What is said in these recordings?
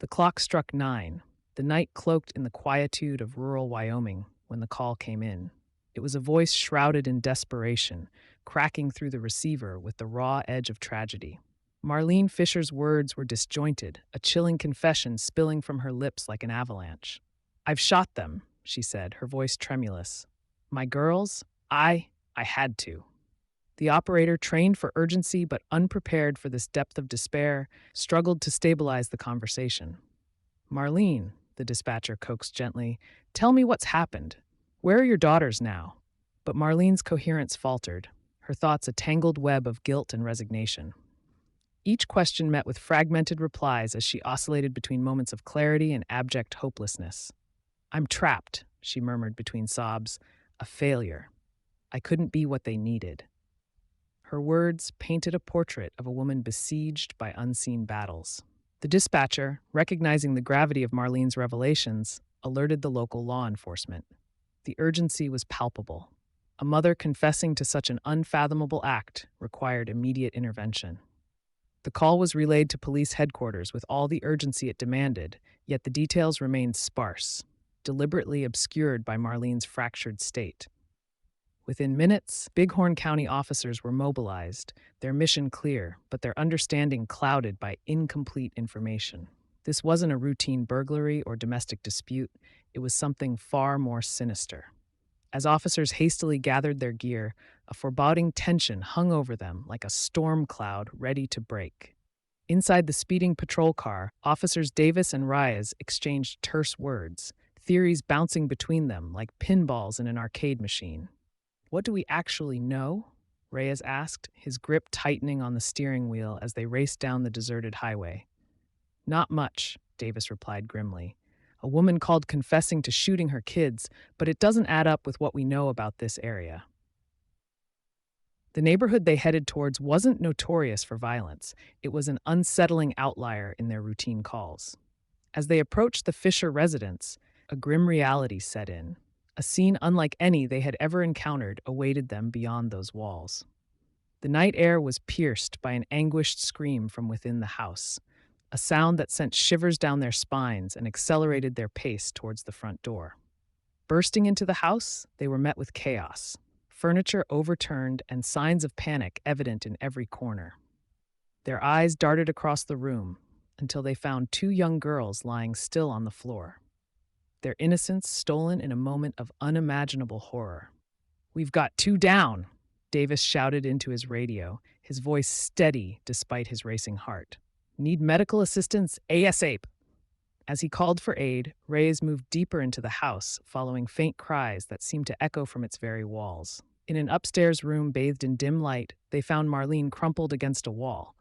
The clock struck 9, the night cloaked in the quietude of rural Wyoming when the call came in. It was a voice shrouded in desperation, cracking through the receiver with the raw edge of tragedy. Marlene Fisher's words were disjointed, a chilling confession spilling from her lips like an avalanche. "I've shot them," she said, her voice tremulous. "My girls, I had to." The operator, trained for urgency but unprepared for this depth of despair, struggled to stabilize the conversation. "Marlene," the dispatcher coaxed gently, "tell me what's happened. Where are your daughters now?" But Marlene's coherence faltered, her thoughts a tangled web of guilt and resignation. Each question met with fragmented replies as she oscillated between moments of clarity and abject hopelessness. "I'm trapped," she murmured between sobs, "a failure. I couldn't be what they needed." Her words painted a portrait of a woman besieged by unseen battles. The dispatcher, recognizing the gravity of Marlene's revelations, alerted the local law enforcement. The urgency was palpable. A mother confessing to such an unfathomable act required immediate intervention. The call was relayed to police headquarters with all the urgency it demanded, yet the details remained sparse, deliberately obscured by Marlene's fractured state. Within minutes, Bighorn County officers were mobilized, their mission clear, but their understanding clouded by incomplete information. This wasn't a routine burglary or domestic dispute, it was something far more sinister. As officers hastily gathered their gear, a foreboding tension hung over them like a storm cloud ready to break. Inside the speeding patrol car, officers Davis and Reyes exchanged terse words, theories bouncing between them like pinballs in an arcade machine. "What do we actually know?" Reyes asked, his grip tightening on the steering wheel as they raced down the deserted highway. "Not much," Davis replied grimly. "A woman called confessing to shooting her kids, but it doesn't add up with what we know about this area." The neighborhood they headed towards wasn't notorious for violence. It was an unsettling outlier in their routine calls. As they approached the Fisher residence, a grim reality set in. A scene unlike any they had ever encountered awaited them beyond those walls. The night air was pierced by an anguished scream from within the house, a sound that sent shivers down their spines and accelerated their pace towards the front door. Bursting into the house, they were met with chaos, furniture overturned and signs of panic evident in every corner. Their eyes darted across the room until they found two young girls lying still on the floor, their innocence stolen in a moment of unimaginable horror. "We've got two down," Davis shouted into his radio, his voice steady despite his racing heart. "Need medical assistance ASAP." As he called for aid, Reyes moved deeper into the house, following faint cries that seemed to echo from its very walls. In an upstairs room bathed in dim light, they found Marlene crumpled against a wall,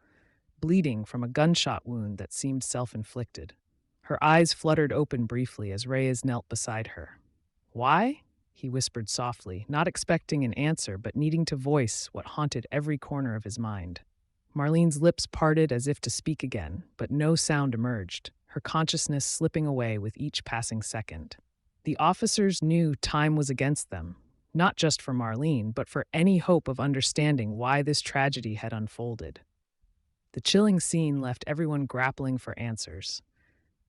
bleeding from a gunshot wound that seemed self-inflicted. Her eyes fluttered open briefly as Reyes knelt beside her. "Why?" he whispered softly, not expecting an answer but needing to voice what haunted every corner of his mind. Marlene's lips parted as if to speak again, but no sound emerged, her consciousness slipping away with each passing second. The officers knew time was against them, not just for Marlene, but for any hope of understanding why this tragedy had unfolded. The chilling scene left everyone grappling for answers,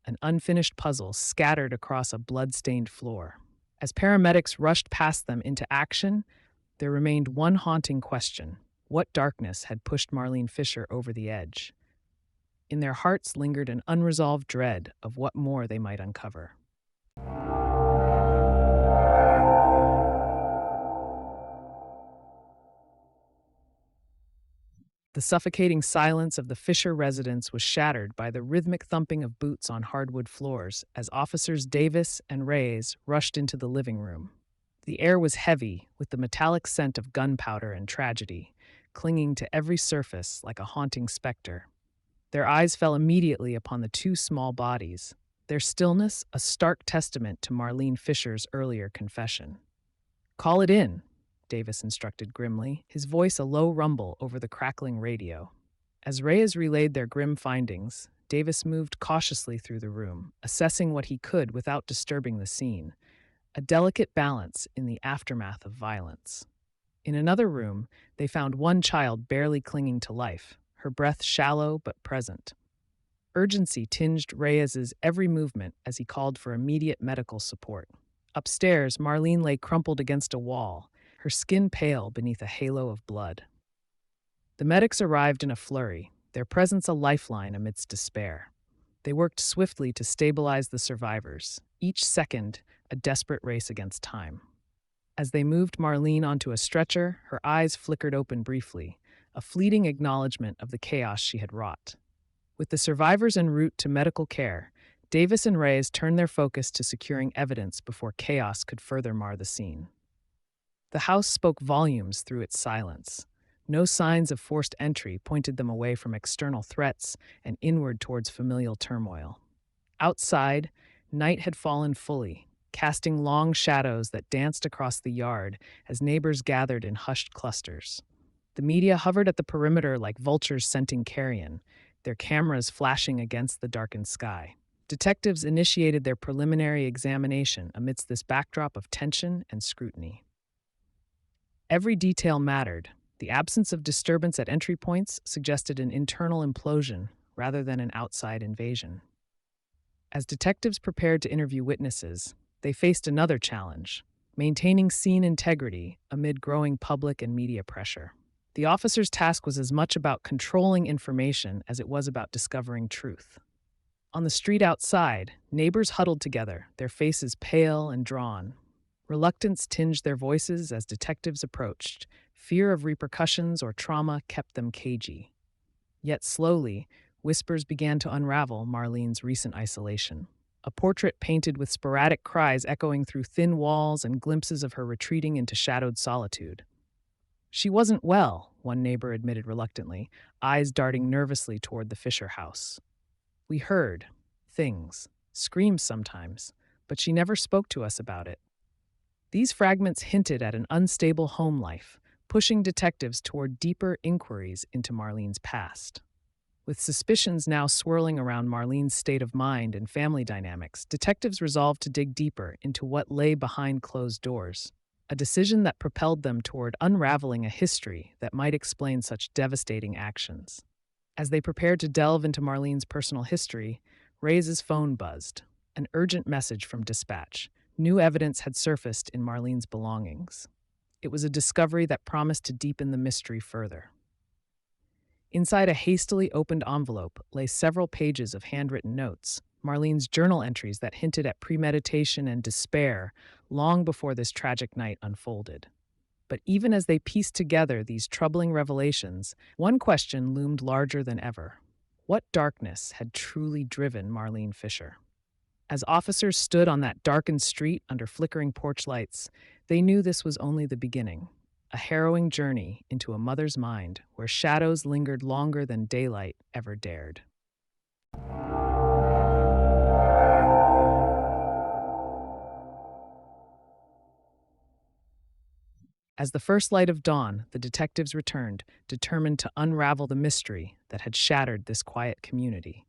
an unfinished puzzle scattered across a blood-stained floor. As paramedics rushed past them into action, there remained one haunting question: what darkness had pushed Marlene Fisher over the edge? In their hearts lingered an unresolved dread of what more they might uncover. The suffocating silence of the Fisher residence was shattered by the rhythmic thumping of boots on hardwood floors as officers Davis and Reyes rushed into the living room. The air was heavy with the metallic scent of gunpowder and tragedy, clinging to every surface like a haunting specter. Their eyes fell immediately upon the two small bodies, their stillness a stark testament to Marlene Fisher's earlier confession. "Call it in," Davis instructed grimly, his voice a low rumble over the crackling radio. As Reyes relayed their grim findings, Davis moved cautiously through the room, assessing what he could without disturbing the scene, a delicate balance in the aftermath of violence. In another room, they found one child barely clinging to life, her breath shallow but present. Urgency tinged Reyes's every movement as he called for immediate medical support. Upstairs, Marlene lay crumpled against a wall, her skin pale beneath a halo of blood. The medics arrived in a flurry, their presence a lifeline amidst despair. They worked swiftly to stabilize the survivors, each second a desperate race against time. As they moved Marlene onto a stretcher, her eyes flickered open briefly, a fleeting acknowledgement of the chaos she had wrought. With the survivors en route to medical care, Davis and Reyes turned their focus to securing evidence before chaos could further mar the scene. The house spoke volumes through its silence. No signs of forced entry pointed them away from external threats and inward towards familial turmoil. Outside, night had fallen fully, casting long shadows that danced across the yard as neighbors gathered in hushed clusters. The media hovered at the perimeter like vultures scenting carrion, their cameras flashing against the darkened sky. Detectives initiated their preliminary examination amidst this backdrop of tension and scrutiny. Every detail mattered. The absence of disturbance at entry points suggested an internal implosion rather than an outside invasion. As detectives prepared to interview witnesses, they faced another challenge: maintaining scene integrity amid growing public and media pressure. The officers' task was as much about controlling information as it was about discovering truth. On the street outside, neighbors huddled together, their faces pale and drawn. Reluctance tinged their voices as detectives approached. Fear of repercussions or trauma kept them cagey. Yet slowly, whispers began to unravel Marlene's recent isolation. A portrait painted with sporadic cries echoing through thin walls and glimpses of her retreating into shadowed solitude. She wasn't well, one neighbor admitted reluctantly, eyes darting nervously toward the Fisher house. We heard things, screams sometimes, but she never spoke to us about it. These fragments hinted at an unstable home life, pushing detectives toward deeper inquiries into Marlene's past. With suspicions now swirling around Marlene's state of mind and family dynamics, detectives resolved to dig deeper into what lay behind closed doors, a decision that propelled them toward unraveling a history that might explain such devastating actions. As they prepared to delve into Marlene's personal history, Reyes's phone buzzed, an urgent message from dispatch. New evidence had surfaced in Marlene's belongings. It was a discovery that promised to deepen the mystery further. Inside a hastily opened envelope lay several pages of handwritten notes, Marlene's journal entries that hinted at premeditation and despair long before this tragic night unfolded. But even as they pieced together these troubling revelations, one question loomed larger than ever. What darkness had truly driven Marlene Fisher? As officers stood on that darkened street under flickering porch lights, they knew this was only the beginning, a harrowing journey into a mother's mind where shadows lingered longer than daylight ever dared. As the first light of dawn, the detectives returned, determined to unravel the mystery that had shattered this quiet community.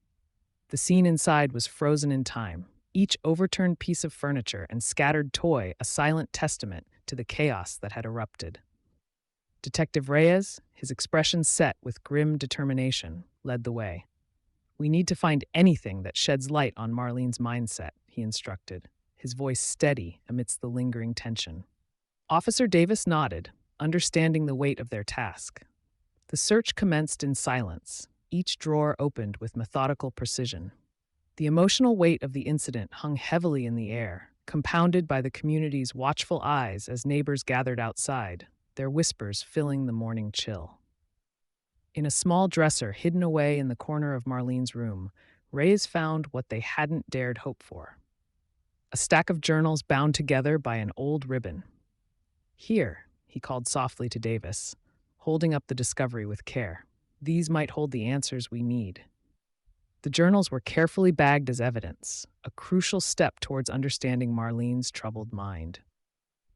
The scene inside was frozen in time, each overturned piece of furniture and scattered toy a silent testament to the chaos that had erupted. Detective Reyes, his expression set with grim determination, led the way. "We need to find anything that sheds light on Marlene's mindset," he instructed, his voice steady amidst the lingering tension. Officer Davis nodded, understanding the weight of their task. The search commenced in silence, each drawer opened with methodical precision. The emotional weight of the incident hung heavily in the air, compounded by the community's watchful eyes as neighbors gathered outside, their whispers filling the morning chill. In a small dresser hidden away in the corner of Marlene's room, Reyes found what they hadn't dared hope for: a stack of journals bound together by an old ribbon. "Here," he called softly to Davis, holding up the discovery with care. "These might hold the answers we need." The journals were carefully bagged as evidence, a crucial step towards understanding Marlene's troubled mind.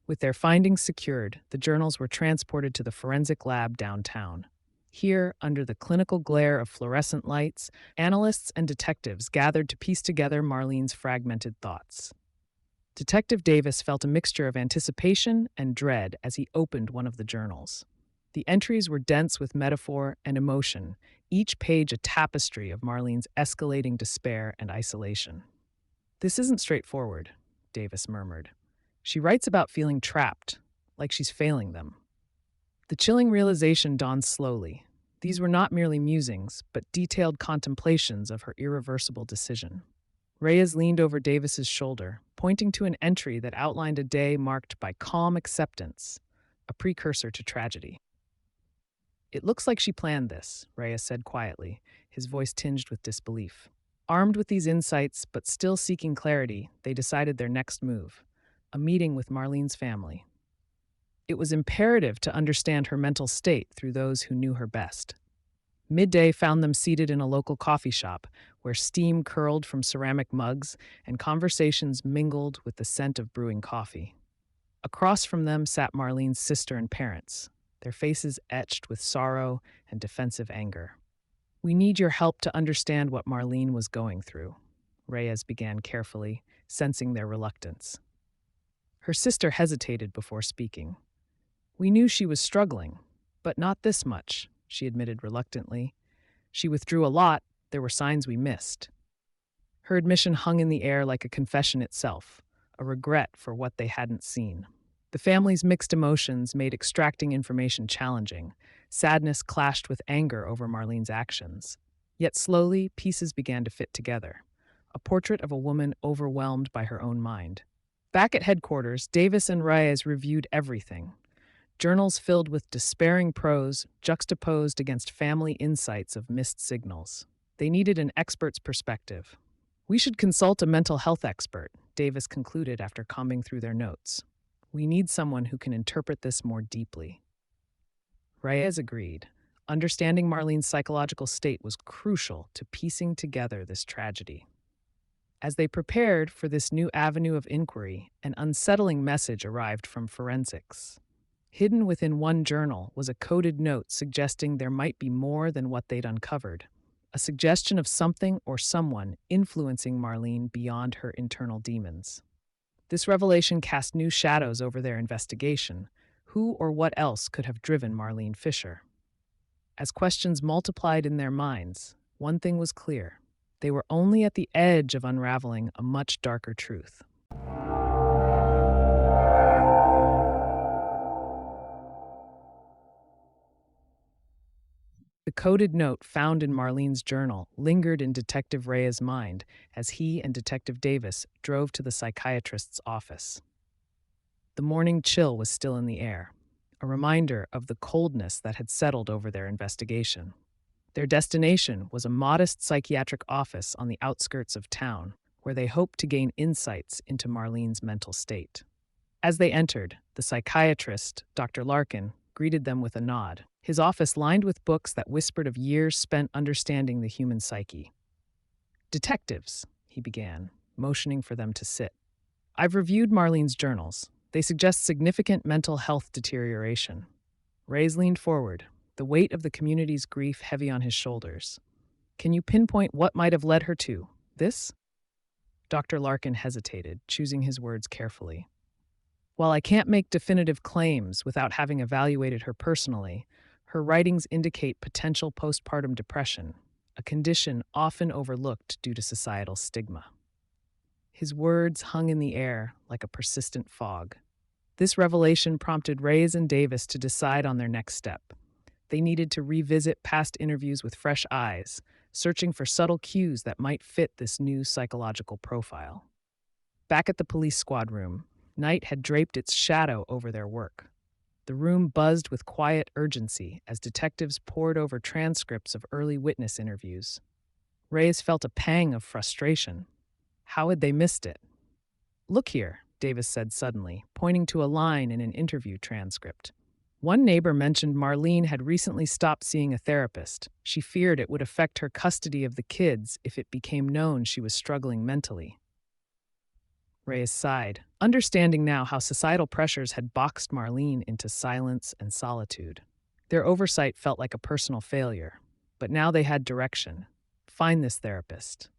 With their findings secured, the journals were transported to the forensic lab downtown. Here, under the clinical glare of fluorescent lights, analysts and detectives gathered to piece together Marlene's fragmented thoughts. Detective Davis felt a mixture of anticipation and dread as he opened one of the journals. The entries were dense with metaphor and emotion, each page a tapestry of Marlene's escalating despair and isolation. "This isn't straightforward," Davis murmured. "She writes about feeling trapped, like she's failing them." The chilling realization dawned slowly. These were not merely musings, but detailed contemplations of her irreversible decision. Reyes leaned over Davis's shoulder, pointing to an entry that outlined a day marked by calm acceptance, a precursor to tragedy. "It looks like she planned this," Reyes said quietly, his voice tinged with disbelief. Armed with these insights, but still seeking clarity, they decided their next move: a meeting with Marlene's family. It was imperative to understand her mental state through those who knew her best. Midday found them seated in a local coffee shop, where steam curled from ceramic mugs and conversations mingled with the scent of brewing coffee. Across from them sat Marlene's sister and parents, their faces etched with sorrow and defensive anger. "We need your help to understand what Marlene was going through," Reyes began carefully, sensing their reluctance. Her sister hesitated before speaking. "We knew she was struggling, but not this much," she admitted reluctantly. "She withdrew a lot, there were signs we missed." Her admission hung in the air like a confession itself, a regret for what they hadn't seen. The family's mixed emotions made extracting information challenging. Sadness clashed with anger over Marlene's actions. Yet slowly, pieces began to fit together. A portrait of a woman overwhelmed by her own mind. Back at headquarters, Davis and Reyes reviewed everything. Journals filled with despairing prose juxtaposed against family insights of missed signals. They needed an expert's perspective. "We should consult a mental health expert," Davis concluded after combing through their notes. "We need someone who can interpret this more deeply." Reyes agreed. Understanding Marlene's psychological state was crucial to piecing together this tragedy. As they prepared for this new avenue of inquiry, an unsettling message arrived from forensics. Hidden within one journal was a coded note suggesting there might be more than what they'd uncovered, a suggestion of something or someone influencing Marlene beyond her internal demons. This revelation cast new shadows over their investigation. Who or what else could have driven Marlene Fisher? As questions multiplied in their minds, one thing was clear: they were only at the edge of unraveling a much darker truth. The coded note found in Marlene's journal lingered in Detective Reyes' mind as he and Detective Davis drove to the psychiatrist's office. The morning chill was still in the air, a reminder of the coldness that had settled over their investigation. Their destination was a modest psychiatric office on the outskirts of town, where they hoped to gain insights into Marlene's mental state. As they entered, the psychiatrist, Dr. Larkin, greeted them with a nod, his office lined with books that whispered of years spent understanding the human psyche. "Detectives," he began, motioning for them to sit. "I've reviewed Marlene's journals. They suggest significant mental health deterioration." Reyes leaned forward, the weight of the community's grief heavy on his shoulders. "Can you pinpoint what might have led her to this?" Dr. Larkin hesitated, choosing his words carefully. "While I can't make definitive claims without having evaluated her personally, her writings indicate potential postpartum depression, a condition often overlooked due to societal stigma." His words hung in the air like a persistent fog. This revelation prompted Reyes and Davis to decide on their next step. They needed to revisit past interviews with fresh eyes, searching for subtle cues that might fit this new psychological profile. Back at the police squad room, night had draped its shadow over their work. The room buzzed with quiet urgency as detectives pored over transcripts of early witness interviews. Reyes felt a pang of frustration. How had they missed it? "Look here," Davis said suddenly, pointing to a line in an interview transcript. One neighbor mentioned Marlene had recently stopped seeing a therapist. She feared it would affect her custody of the kids if it became known she was struggling mentally. Reyes sighed, understanding now how societal pressures had boxed Marlene into silence and solitude. Their oversight felt like a personal failure, but now they had direction. Find this therapist.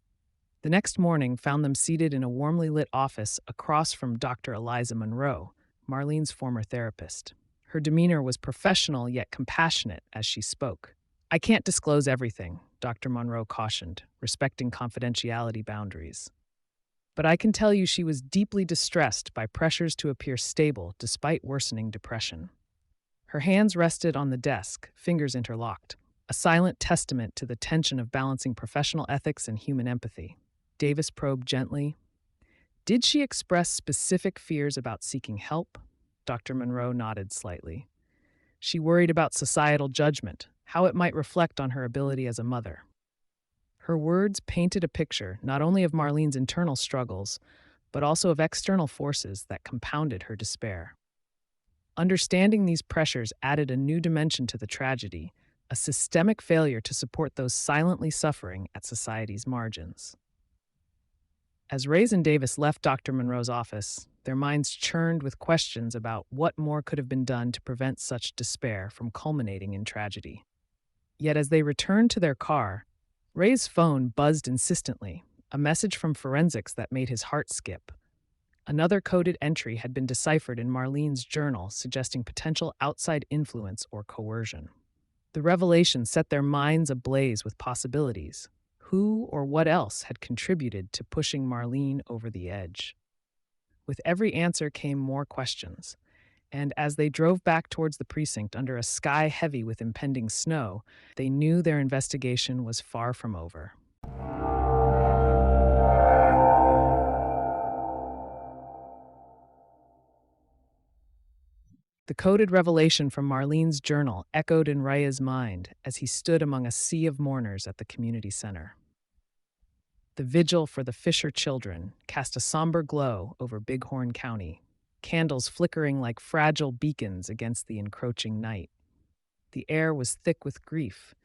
The next morning found them seated in a warmly lit office across from Dr. Eliza Monroe, Marlene's former therapist. Her demeanor was professional yet compassionate as she spoke. I can't disclose everything, Dr. Monroe cautioned, respecting confidentiality boundaries. But I can tell you she was deeply distressed by pressures to appear stable despite worsening depression. Her hands rested on the desk, fingers interlocked, a silent testament to the tension of balancing professional ethics and human empathy. Davis probed gently. Did she express specific fears about seeking help? Dr. Monroe nodded slightly. She worried about societal judgment, how it might reflect on her ability as a mother. Her words painted a picture not only of Marlene's internal struggles, but also of external forces that compounded her despair. Understanding these pressures added a new dimension to the tragedy, a systemic failure to support those silently suffering at society's margins. As Reyes and Davis left Dr. Monroe's office, their minds churned with questions about what more could have been done to prevent such despair from culminating in tragedy. Yet as they returned to their car, Rey's phone buzzed insistently, a message from forensics that made his heart skip. Another coded entry had been deciphered in Marlene's journal, suggesting potential outside influence or coercion. The revelation set their minds ablaze with possibilities. Who or what else had contributed to pushing Marlene over the edge? With every answer came more questions, and as they drove back towards the precinct under a sky heavy with impending snow, they knew their investigation was far from over. The coded revelation from Marlene's journal echoed in Raya's mind as he stood among a sea of mourners at the community center. The vigil for the Fisher children cast a somber glow over Bighorn County, candles flickering like fragile beacons against the encroaching night. The air was thick with grief,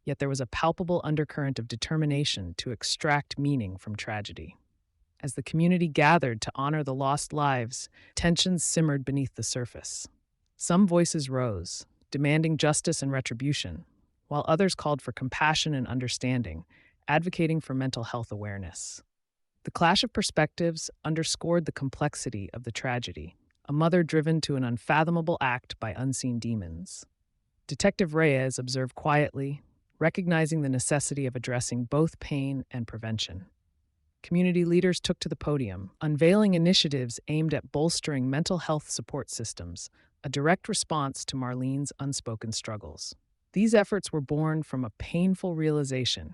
yet there was a palpable undercurrent of determination to extract meaning from tragedy. As the community gathered to honor the lost lives, tensions simmered beneath the surface. Some voices rose, demanding justice and retribution, while others called for compassion and understanding, advocating for mental health awareness. The clash of perspectives underscored the complexity of the tragedy, a mother driven to an unfathomable act by unseen demons. Detective Reyes observed quietly, recognizing the necessity of addressing both pain and prevention. Community leaders took to the podium, unveiling initiatives aimed at bolstering mental health support systems, a direct response to Marlene's unspoken struggles. These efforts were born from a painful realization.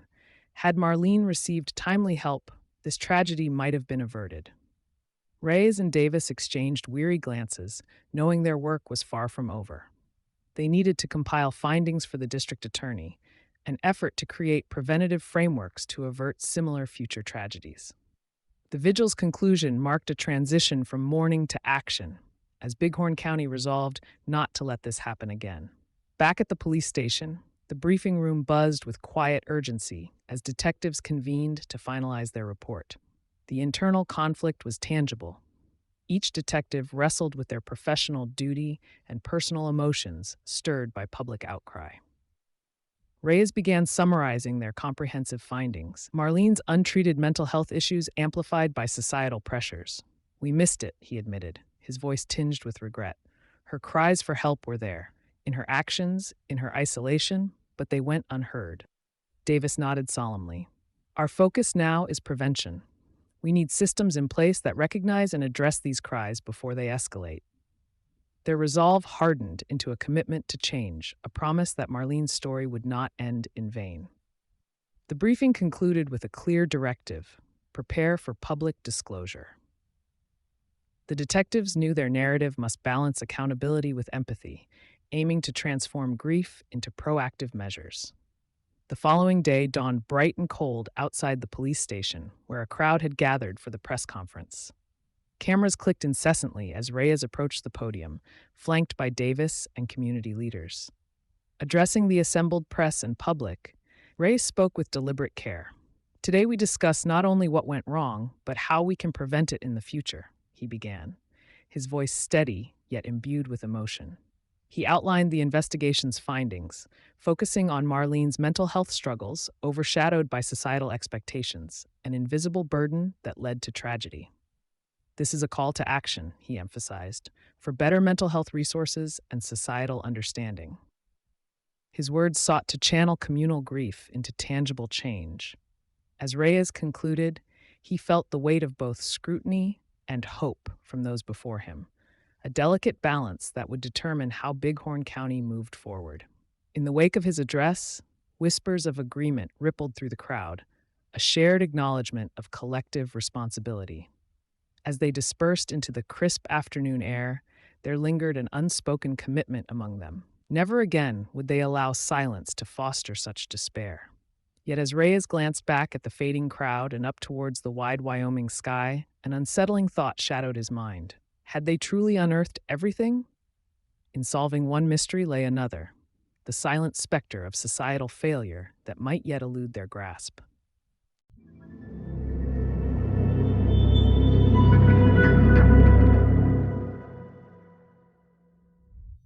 Had Marlene received timely help, this tragedy might have been averted. Reyes and Davis exchanged weary glances, knowing their work was far from over. They needed to compile findings for the district attorney, an effort to create preventative frameworks to avert similar future tragedies. The vigil's conclusion marked a transition from mourning to action, as Bighorn County resolved not to let this happen again. Back at the police station, the briefing room buzzed with quiet urgency as detectives convened to finalize their report. The internal conflict was tangible. Each detective wrestled with their professional duty and personal emotions stirred by public outcry. Reyes began summarizing their comprehensive findings. Marlene's untreated mental health issues amplified by societal pressures. We missed it, he admitted, his voice tinged with regret. Her cries for help were there, in her actions, in her isolation, but they went unheard. Davis nodded solemnly. Our focus now is prevention. We need systems in place that recognize and address these cries before they escalate. Their resolve hardened into a commitment to change, a promise that Marlene's story would not end in vain. The briefing concluded with a clear directive: prepare for public disclosure. The detectives knew their narrative must balance accountability with empathy, aiming to transform grief into proactive measures. The following day dawned bright and cold outside the police station, where a crowd had gathered for the press conference. Cameras clicked incessantly as Reyes approached the podium, flanked by Davis and community leaders. Addressing the assembled press and public, Reyes spoke with deliberate care. Today we discuss not only what went wrong, but how we can prevent it in the future, he began, his voice steady yet imbued with emotion. He outlined the investigation's findings, focusing on Marlene's mental health struggles overshadowed by societal expectations, an invisible burden that led to tragedy. This is a call to action, he emphasized, for better mental health resources and societal understanding. His words sought to channel communal grief into tangible change. As Reyes concluded, he felt the weight of both scrutiny and hope from those before him, a delicate balance that would determine how Bighorn County moved forward. In the wake of his address, whispers of agreement rippled through the crowd, a shared acknowledgement of collective responsibility. As they dispersed into the crisp afternoon air, there lingered an unspoken commitment among them. Never again would they allow silence to foster such despair. Yet as Reyes glanced back at the fading crowd and up towards the wide Wyoming sky, an unsettling thought shadowed his mind. Had they truly unearthed everything? In solving one mystery lay another, the silent specter of societal failure that might yet elude their grasp.